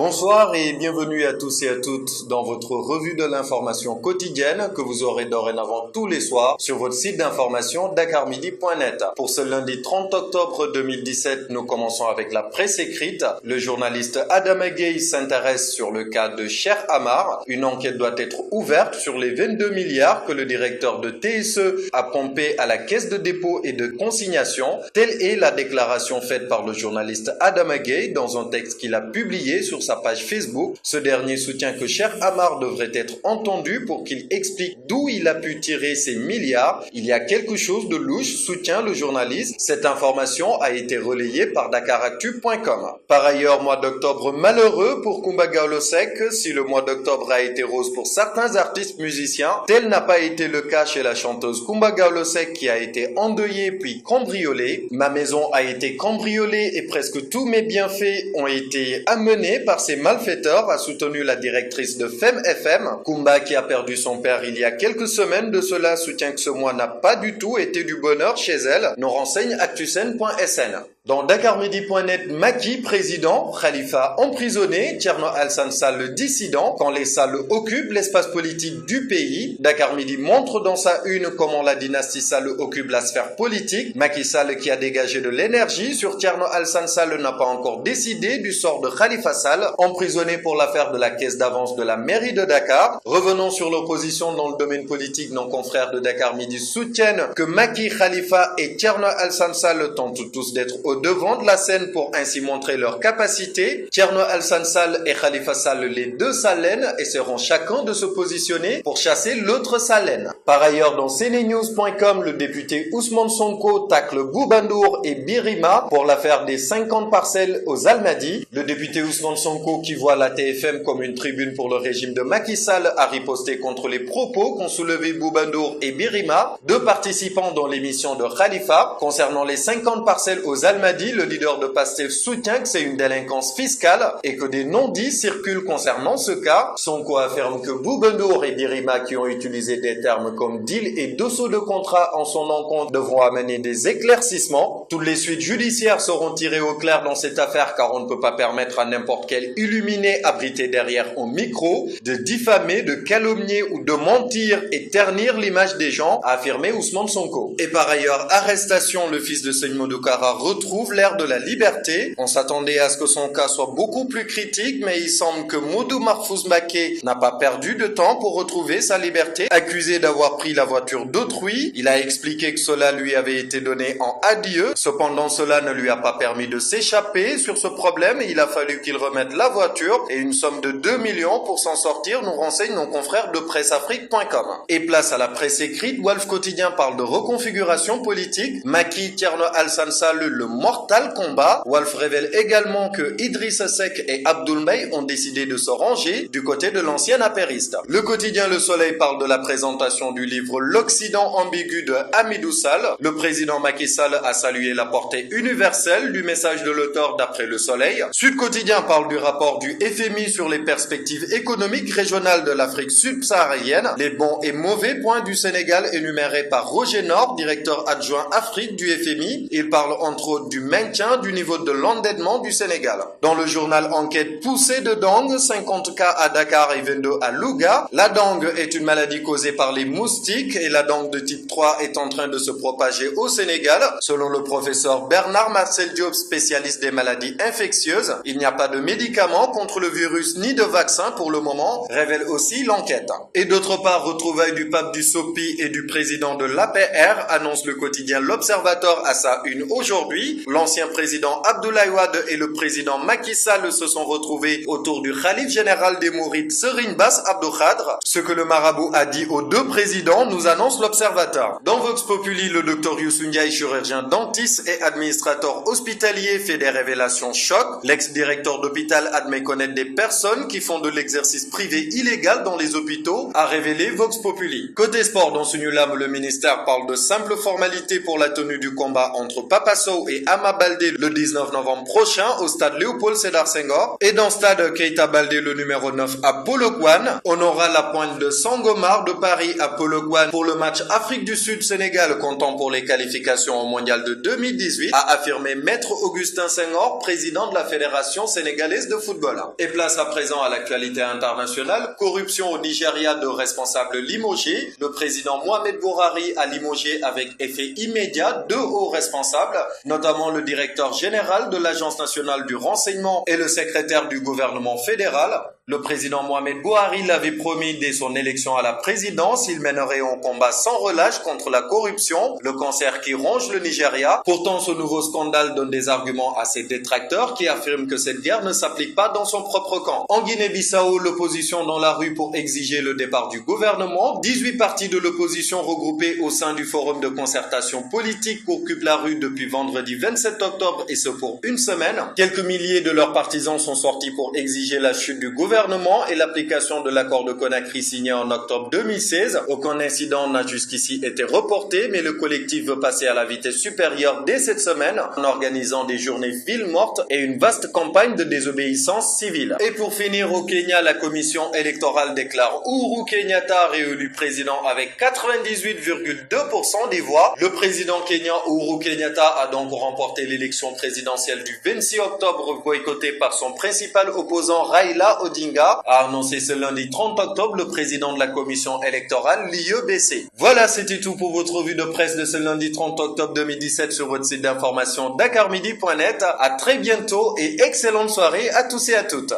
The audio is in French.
Bonsoir et bienvenue à tous et à toutes dans votre revue de l'information quotidienne que vous aurez dorénavant tous les soirs sur votre site d'information dakarmidi.net. Pour ce lundi 30 octobre 2017, nous commençons avec la presse écrite. Le journaliste Adama Gueye s'intéresse sur le cas de Cheikh Amar. Une enquête doit être ouverte sur les 22 milliards que le directeur de TSE a pompé à la caisse de dépôt et de consignation. Telle est la déclaration faite par le journaliste Adama Gueye dans un texte qu'il a publié sur sa page Facebook. Ce dernier soutient que Cheikh Amar devrait être entendu pour qu'il explique d'où il a pu tirer ces milliards. Il y a quelque chose de louche, soutient le journaliste. Cette information a été relayée par dakaractu.com. Par ailleurs, mois d'octobre malheureux pour Kumba Gawlo Seck. Si le mois d'octobre a été rose pour certains artistes musiciens, tel n'a pas été le cas chez la chanteuse Kumba Gawlo Seck qui a été endeuillée puis cambriolée. Ma maison a été cambriolée et presque tous mes bienfaits ont été amenés par ces malfaiteurs, a soutenu la directrice de Femme FM. Kumba, qui a perdu son père il y a quelques semaines de cela, soutient que ce mois n'a pas du tout été du bonheur chez elle, nous renseigne actusen.sn. Dans dakarmidi.net, Macky, président, Khalifa emprisonné, Thierno Alassane Sall dissident, quand les salles occupent l'espace politique du pays. Dakar Midi montre dans sa une comment la dynastie Sall occupe la sphère politique. Macky Sall, qui a dégagé de l'énergie sur Thierno Alassane Sall, n'a pas encore décidé du sort de Khalifa Sall, emprisonné pour l'affaire de la caisse d'avance de la mairie de Dakar. Revenons sur l'opposition dans le domaine politique. Nos confrères de Dakar Midi soutiennent que Macky, Khalifa et Thierno Alassane Sall tentent tous d'être au devant de la scène pour ainsi montrer leur capacité. Thierno Alassane Sall et Khalifa Sall, les deux Salènes, essaieront chacun de se positionner pour chasser l'autre Salène. Par ailleurs, dans cnenews.com, le député Ousmane Sonko tacle Bouba Ndour et Birima pour l'affaire des 50 parcelles aux Almadies. Le député Ousmane Sonko, qui voit la TFM comme une tribune pour le régime de Macky Sall, a riposté contre les propos qu'ont soulevés Bouba Ndour et Birima, deux participants dans l'émission de Khalifa. Concernant les 50 parcelles aux Almadies, le leader de Pastef soutient que c'est une délinquance fiscale et que des non-dits circulent concernant ce cas. Sonko affirme que Bouba Ndour et Birima, qui ont utilisé des termes comme deal et dessous de contrat en son encontre, devront amener des éclaircissements. Toutes les suites judiciaires seront tirées au clair dans cette affaire, car on ne peut pas permettre à n'importe quel illuminé abrité derrière un micro de diffamer, de calomnier ou de mentir et ternir l'image des gens, a affirmé Ousmane Sonko. Et par ailleurs, arrestation, le fils de Seigne Modou Kara retrouve l'ère de la liberté. On s'attendait à ce que son cas soit beaucoup plus critique, mais il semble que Modou Mahfouz Mbacké n'a pas perdu de temps pour retrouver sa liberté. Accusé d'avoir pris la voiture d'autrui, il a expliqué que cela lui avait été donné en adieu. Cependant, cela ne lui a pas permis de s'échapper. Sur ce problème, il a fallu qu'il remette la voiture et une somme de 2 millions pour s'en sortir, nous renseignent nos confrères de presseafrique.com. Et place à la presse écrite, Walf Quotidien parle de reconfiguration politique. Macky, Thierno Alassane Sall, le mortal combat. Walf révèle également que Idrissa Seck et Abdoul Mbaye ont décidé de se ranger du côté de l'ancien apériste. Le quotidien Le Soleil parle de la présentation du livre L'Occident ambigu de Hamidou Sall. Le président Macky Sall a salué la portée universelle du message de l'auteur d'après Le Soleil. Sud Quotidien parle du rapport du FMI sur les perspectives économiques régionales de l'Afrique subsaharienne. Les bons et mauvais points du Sénégal énumérés par Roger Nord, directeur adjoint Afrique du FMI. Il parle entre autres du maintien du niveau de l'endettement du Sénégal. Dans le journal Enquête, poussée de dengue, 50 cas à Dakar et 22 à Louga. La dengue est une maladie causée par les moustiques et la dengue de type 3 est en train de se propager au Sénégal. Selon le professeur Bernard Marcel Diop, spécialiste des maladies infectieuses, il n'y a pas de médicaments contre le virus ni de vaccin pour le moment, révèle aussi l'enquête. Et d'autre part, retrouvailles du pape du SOPI et du président de l'APR, annonce le quotidien L'Observateur à sa une aujourd'hui. L'ancien président Abdoulaye Wade et le président Macky Sall se sont retrouvés autour du khalife général des Mourides Serigne Bass Abdou Khadre. Ce que le marabout a dit aux deux présidents, nous annonce l'Observateur. Dans Vox Populi, le docteur Youssou Ndiaye, chirurgien dentiste et administrateur hospitalier, fait des révélations choc. L'ex-directeur d'hôpital admet connaître des personnes qui font de l'exercice privé illégal dans les hôpitaux, a révélé Vox Populi. Côté sport, dans ce Nulam, le ministère parle de simples formalités pour la tenue du combat entre Papa Sow et Ama Baldé le 19 novembre prochain au stade Léopold Sédar Senghor. Et dans le stade Keita Baldé le numéro 9 à Polokwane, on aura la pointe de Sangomar de Paris à Polokwane pour le match Afrique du Sud-Sénégal comptant pour les qualifications au mondial de 2018, a affirmé Maître Augustin Senghor, président de la Fédération sénégalaise de football. Et place à présent à l'actualité internationale. Corruption au Nigeria de responsables limogés. Le président Mohamed Buhari a limogé avec effet immédiat deux hauts responsables, notamment le directeur général de l'Agence nationale du renseignement et le secrétaire du gouvernement fédéral. Le président Mohamed Buhari l'avait promis dès son élection à la présidence, il mènerait un combat sans relâche contre la corruption, le cancer qui ronge le Nigeria. Pourtant, ce nouveau scandale donne des arguments à ses détracteurs qui affirment que cette guerre ne s'applique pas dans son propre camp. En Guinée-Bissau, l'opposition dans la rue pour exiger le départ du gouvernement. 18 partis de l'opposition regroupés au sein du forum de concertation politique occupent la rue depuis vendredi 27 octobre et ce pour une semaine. Quelques milliers de leurs partisans sont sortis pour exiger la chute du gouvernement et l'application de l'accord de Conakry signé en octobre 2016. Aucun incident n'a jusqu'ici été reporté, mais le collectif veut passer à la vitesse supérieure dès cette semaine en organisant des journées villes mortes et une vaste campagne de désobéissance civile. Et pour finir, au Kenya, la commission électorale déclare Uhuru Kenyatta réélu président avec 98,2% des voix. Le président kenyan Uhuru Kenyatta a donc remporté l'élection présidentielle du 26 octobre boycottée par son principal opposant Raila Odinga, a annoncé ce lundi 30 octobre le président de la commission électorale, l'IEBC. Voilà, c'était tout pour votre revue de presse de ce lundi 30 octobre 2017 sur votre site d'information dakarmidi.net. À très bientôt et excellente soirée à tous et à toutes.